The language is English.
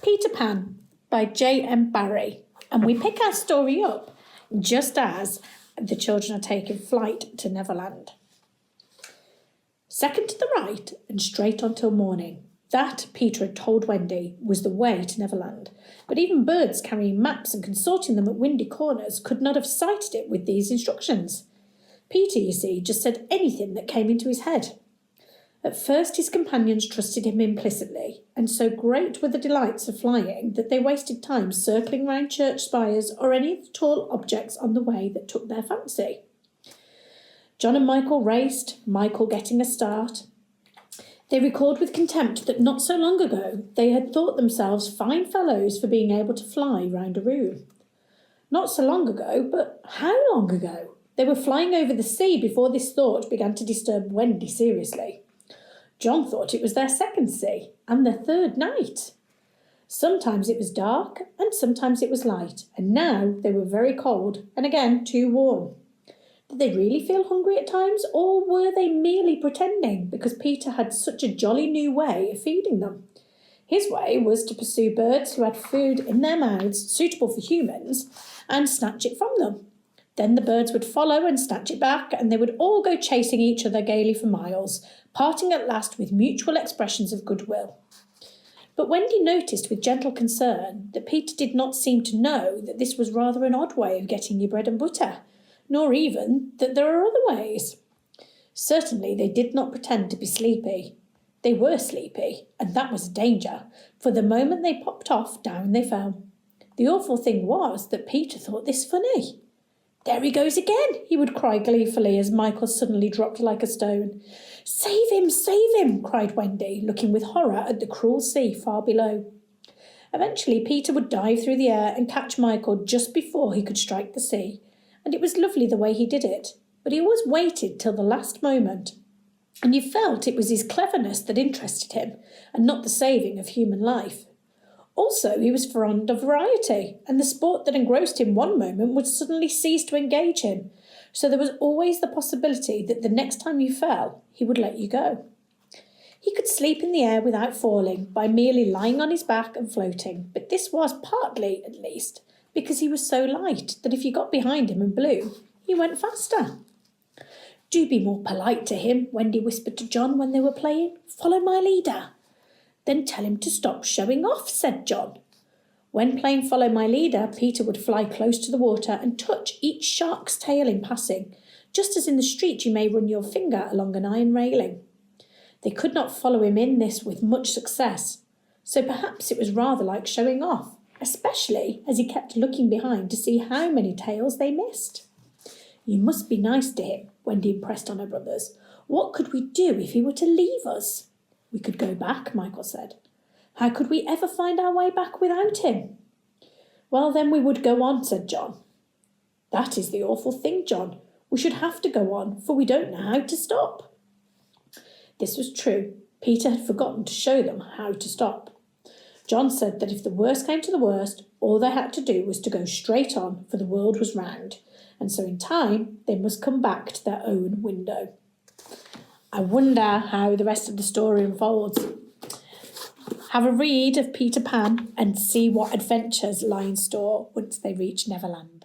Peter Pan by J.M. Barrie, and we pick our story up just as the children are taking flight to Neverland. Second to the right and straight on till morning. That, Peter had told Wendy, was the way to Neverland, but even birds carrying maps and consulting them at windy corners could not have sighted it with these instructions. Peter, you see, just said anything that came into his head. At first his companions trusted him implicitly, and so great were the delights of flying that they wasted time circling round church spires or any of the tall objects on the way that took their fancy. John and Michael raced, Michael getting a start. They recalled with contempt that not so long ago they had thought themselves fine fellows for being able to fly round a room. Not so long ago, but how long ago? They were flying over the sea before this thought began to disturb Wendy seriously. John thought it was their second sea, and their third night. Sometimes it was dark, and sometimes it was light, and now they were very cold, and again too warm. Did they really feel hungry at times, or were they merely pretending because Peter had such a jolly new way of feeding them? His way was to pursue birds who had food in their mouths suitable for humans and snatch it from them. Then the birds would follow and snatch it back, and they would all go chasing each other gaily for miles, parting at last with mutual expressions of goodwill. But Wendy noticed with gentle concern that Peter did not seem to know that this was rather an odd way of getting your bread and butter, nor even that there are other ways. Certainly they did not pretend to be sleepy. They were sleepy, and that was a danger, for the moment they popped off, down they fell. The awful thing was that Peter thought this funny. "There he goes again," he would cry gleefully as Michael suddenly dropped like a stone. "Save him, save him," cried Wendy, looking with horror at the cruel sea far below. Eventually Peter would dive through the air and catch Michael just before he could strike the sea, and it was lovely the way he did it, but he always waited till the last moment, and you felt it was his cleverness that interested him, and not the saving of human life. Also, he was fond of variety, and the sport that engrossed him one moment would suddenly cease to engage him, so there was always the possibility that the next time you fell, he would let you go. He could sleep in the air without falling, by merely lying on his back and floating, but this was partly, at least, because he was so light that if you got behind him and blew, he went faster. "Do be more polite to him," Wendy whispered to John when they were playing. "Follow my leader." "Then tell him to stop showing off," said John. When playing Follow My Leader, Peter would fly close to the water and touch each shark's tail in passing, just as in the street you may run your finger along an iron railing. They could not follow him in this with much success, so perhaps it was rather like showing off, especially as he kept looking behind to see how many tails they missed. "You must be nice to him," Wendy impressed on her brothers. "What could we do if he were to leave us?" "We could go back," Michael said. "How could we ever find our way back without him?" "Well, then we would go on," said John. "That is the awful thing, John. We should have to go on, for we don't know how to stop." This was true. Peter had forgotten to show them how to stop. John said that if the worst came to the worst, all they had to do was to go straight on, for the world was round, and so in time they must come back to their own window. I wonder how the rest of the story unfolds. Have a read of Peter Pan and see what adventures lie in store once they reach Neverland.